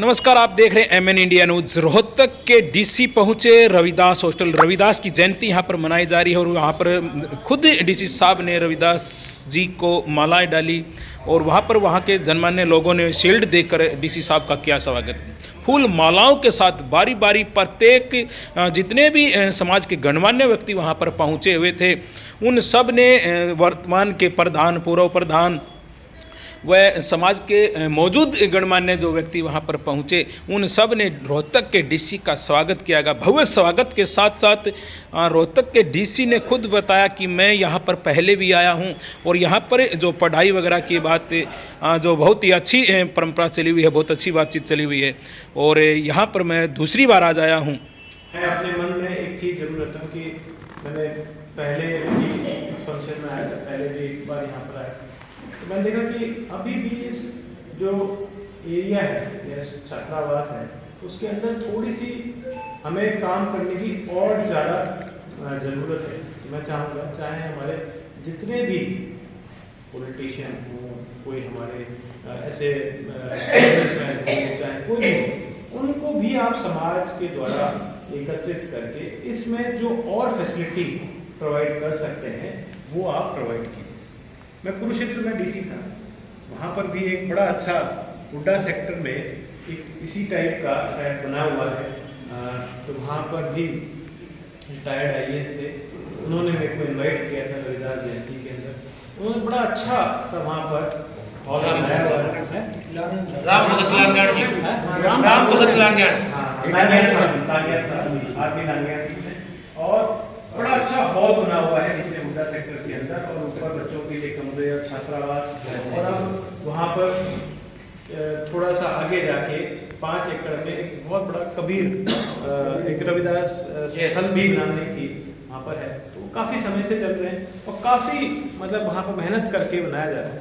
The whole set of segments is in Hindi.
नमस्कार, आप देख रहे हैं एमएन इंडिया न्यूज। रोहतक के डीसी पहुंचे रविदास हॉस्टल। रविदास की जयंती यहां पर मनाई जा रही है और वहां पर खुद डीसी साहब ने रविदास जी को मालाएं डाली और वहां के जनमान्य लोगों ने शील्ड देकर डीसी साहब का किया स्वागत। फूल मालाओं के साथ बारी बारी प्रत्येक जितने भी समाज के गणमान्य व्यक्ति वहां पर पहुंचे हुए थे, उन सब ने वर्तमान के प्रधान, पूर्व प्रधान वह समाज के मौजूद गणमान्य जो व्यक्ति वहां पर पहुंचे, उन सब ने रोहतक के डीसी का स्वागत किया गया। भव्य स्वागत के साथ साथ रोहतक के डीसी ने खुद बताया कि मैं यहां पर पहले भी आया हूं और यहां पर जो पढ़ाई वगैरह की बात जो बहुत ही अच्छी परंपरा चली हुई है, बहुत अच्छी बातचीत चली हुई है और यहां पर मैं दूसरी बार आज आया हूँ। मैं अपने मन में एक चीज़ जरूर रखता हूँ कि मैंने पहले भी इस फंक्शन में आया था, पहले भी एक बार यहाँ पर आया, तो मैंने देखा कि अभी भी इस जो एरिया है या छात्रावास है, उसके अंदर थोड़ी सी हमें काम करने की और ज़्यादा ज़रूरत है। मैं चाहूँगा चाहे हमारे जितने भी पॉलिटिशियन हों, कोई हमारे ऐसे बिजनेसमैन हो, चाहे कोई भी हो, उनको भी आप समाज के द्वारा एकत्रित करके इसमें जो और फैसिलिटी प्रोवाइड कर सकते हैं वो आप प्रोवाइड कीजिए। मैं कुरुक्षेत्र में डीसी था, वहाँ पर भी एक बड़ा अच्छा हुड्डा सेक्टर में एक इसी टाइप का शायद बना हुआ है, तो वहाँ पर भी रिटायर्ड IAS थे, उन्होंने मेरे को इन्वाइट किया था रविदास जयंती के अंदर। उन्होंने बड़ा अच्छा सा वहाँ पर हॉल बनाया हुआ है। राम भगत लांगड़ जी, राम भगत लांगड़ और बड़ा अच्छा हॉल बना हुआ है नीचे हुड्डा सेक्टर के अंदर और ऊपर बच्चों के लिए कमरे और छात्रावास। और अब वहाँ पर थोड़ा सा आगे जाके 5 एकड़ में एक बहुत बड़ा कबीर एक रविदास स्थल भी बनाने की वहाँ पर है, तो काफ़ी समय से चल रहे हैं और काफ़ी मतलब वहाँ पर मेहनत करके बनाया जा रहा है।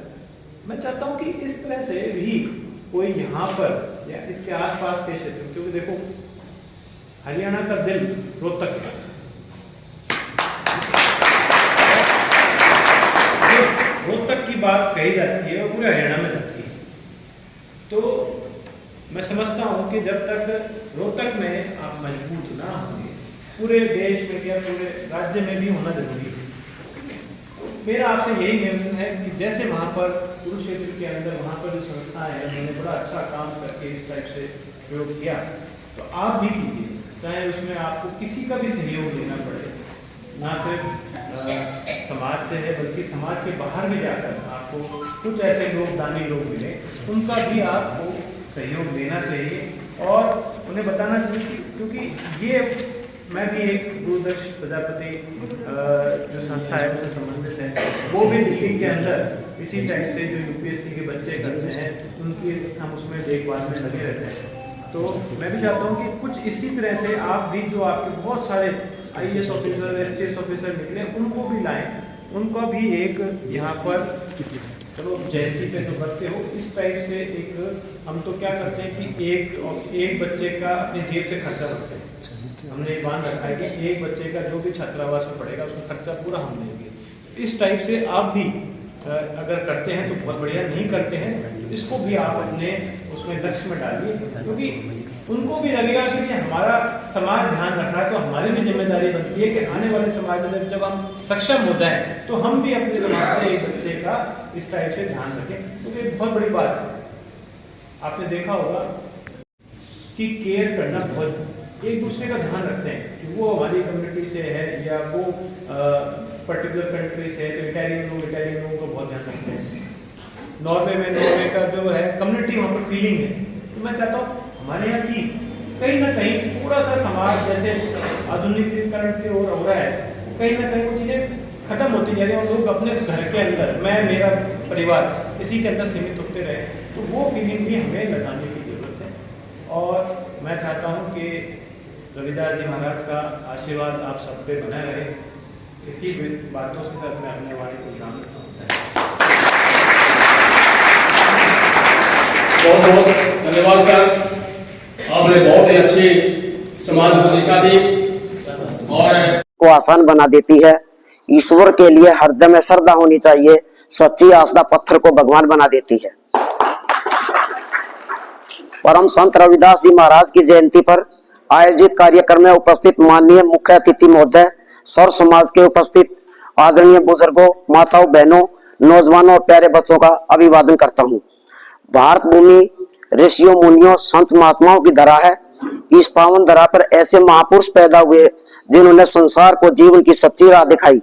मैं चाहता हूँ कि इस तरह से भी कोई यहाँ पर या इसके आसपास के क्षेत्र, क्योंकि देखो हरियाणा का दिल रोहतक है, रोहतक की बात कही जाती है और पूरे हरियाणा में जाती है। तो मैं समझता हूँ कि जब तक रोहतक में आप मजबूत ना होंगे, पूरे देश में या पूरे राज्य में भी होना जरूरी है। मेरा आपसे यही निवेदन है कि जैसे वहाँ पर कुरुक्षेत्र के अंदर वहाँ पर जो संस्थाएं हैं, उन्होंने बड़ा अच्छा काम करके इस टाइप से प्रयोग किया, तो आप भी कीजिए, चाहे उसमें आपको किसी का भी सहयोग देना पड़े, ना सिर्फ समाज से है बल्कि समाज के बाहर भी जाकर आपको कुछ ऐसे लोग, दानी लोग मिले, उनका भी आपको सहयोग देना चाहिए और उन्हें बताना चाहिए, क्योंकि ये मैं भी एक दूरदर्श प्रजापति जो संस्था है उससे संबंधित है, वो भी दिल्ली के अंदर इसी टाइप से जो UPSC के बच्चे करते हैं उनकी हम उसमें देखभाल में लगे रहते हैं। तो मैं भी चाहता हूँ कि कुछ इसी तरह से आप भी जो आपके बहुत सारे IAS ऑफिसर, HCS ऑफिसर निकले, उनको भी लाएं, उनका भी एक यहाँ पर चलो जयंती पे तो करते हो, इस टाइप से एक हम तो क्या करते हैं कि एक बच्चे का अपनी जेब से खर्चा भरते हैं। हमने एक बांध रखा है कि एक बच्चे का जो भी छात्रावास में पढ़ेगा उसका खर्चा पूरा हम देंगे। इस टाइप से आप भी अगर करते हैं तो बहुत बढ़िया, नहीं करते हैं तो इसको भी आप अपने उसमें लक्ष्य में डालिए, क्योंकि उनको भी लगेगा कि हमारा समाज ध्यान रख रहा है, तो हमारी भी जिम्मेदारी बनती है कि आने वाले समाज में जब हम सक्षम हो जाएं तो हम भी अपने समाज से एक बच्चे का इस टाइप से ध्यान रखें। तो ये बहुत बड़ी बात है। आपने देखा होगा कि केयर करना, बहुत एक दूसरे का ध्यान रखते हैं कि वो हमारी कम्युनिटी से है या वो पर्टिकुलर कंट्री से है, तो इटालियन लोगों को बहुत ध्यान रखते हैं। नॉर्वे में नॉर्वे का जो है कम्युनिटी, वहाँ पर फीलिंग है। तो मैं चाहता हूँ हमारे यहाँ की कहीं ना कहीं थोड़ा सा समाज जैसे आधुनिकीकरण की ओर हो रहा है, कहीं ना कहीं वो चीज़ें खत्म होती जा रही है और लोग अपने घर के अंदर, मैं, मेरा परिवार, इसी के अंदर सीमित होते रहे, तो वो फीलिंग भी हमें लगाने की जरूरत है। और मैं चाहता हूँ कि रविदास जी महाराज का आशीर्वाद आप सब पे बना रहे। इसी बातों के साथ मैं अपने वाणी को विराम देता हूँ। बहुत बहुत धन्यवाद सर, आपने बहुत ही अच्छी समाज को दिशा दी और को आसान बना देती है। ईश्वर के लिए हृदय में श्रद्धा होनी चाहिए, सच्ची आस्था पत्थर को भगवान बना देती है। परम संत रविदास जी महाराज की जयंती पर आयोजित कार्यक्रम में उपस्थित माननीय मुख्य अतिथि महोदय, सर्व समाज के उपस्थित आदरणीय बुजुर्गों, माताओं, बहनों, नौजवानों और प्यारे बच्चों का अभिवादन करता हूँ। भारत भूमि ऋषियों, मुनियों, संत महात्माओं की धरा है। इस पावन धरा पर ऐसे महापुरुष पैदा हुए जिन्होंने संसार को जीवन की सच्ची राह दिखाई।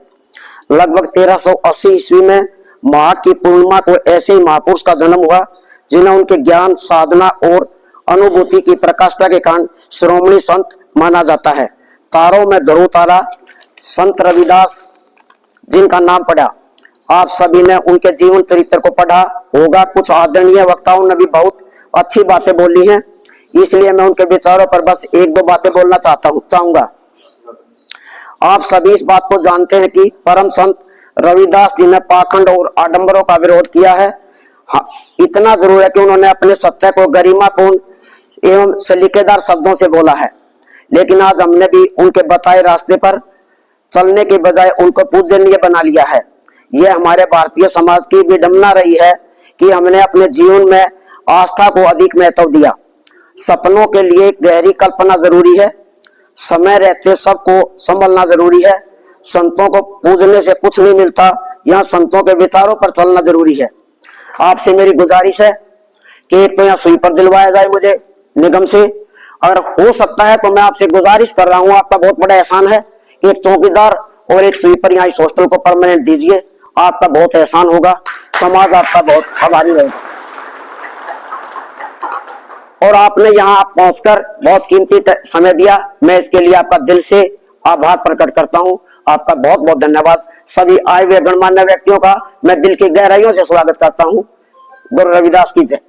लगभग 1380 ईस्वी में माघ की पूर्णिमा को ऐसे ही महापुरुष का जन्म हुआ जिन्हें उनके ज्ञान, साधना और अनुभूति की प्रकाष्ठा के कारण श्रोमणी संत माना जाता है। तारों में ध्रुव तारा संत रविदास जिनका नाम पढ़ा, आप सभी ने उनके जीवन चरित्र को पढ़ा होगा। कुछ आदरणीय वक्ताओं ने भी बहुत अच्छी बातें बोली हैं, इसलिए मैं उनके विचारों पर बस एक दो बातें बोलना चाहूंगा। आप सभी इस बात को जानते हैं कि परम संत रविदास जी ने पाखंड और आडंबरों का विरोध किया है। हाँ, इतना जरूर है कि उन्होंने अपने सत्य को गरिमापूर्ण एवं सलीकेदार शब्दों से बोला है। लेकिन आज हमने भी उनके बताए रास्ते पर चलने के बजाय उनको पूजनीय बना लिया है। यह हमारे भारतीय समाज की विडंबना रही है कि हमने अपने जीवन में आस्था को अधिक महत्व दिया। सपनों के लिए गहरी कल्पना जरूरी है, समय रहते सबको संभलना जरूरी है। संतों को पूजने से कुछ नहीं मिलता, यहाँ संतों के विचारों पर चलना जरूरी है। आपसे मेरी गुजारिश है कि एक तो यहाँ स्वीपर दिलवाया जाए मुझे निगम से, अगर हो सकता है तो मैं आपसे गुजारिश कर रहा हूँ, आपका बहुत बड़ा एहसान है कि एक चौकीदार और एक स्वीपर यहाँ इस हॉस्टल को परमानेंट दीजिए। आपका बहुत एहसान होगा, समाज आपका बहुत आभारी रहेगा। और आपने यहाँ पहुंचकर बहुत कीमती समय दिया, मैं इसके लिए आपका दिल से आभार प्रकट करता हूँ। आपका बहुत बहुत धन्यवाद। सभी आए हुए गणमान्य व्यक्तियों का मैं दिल की गहराइयों से स्वागत करता हूँ। गुरु रविदास की जय।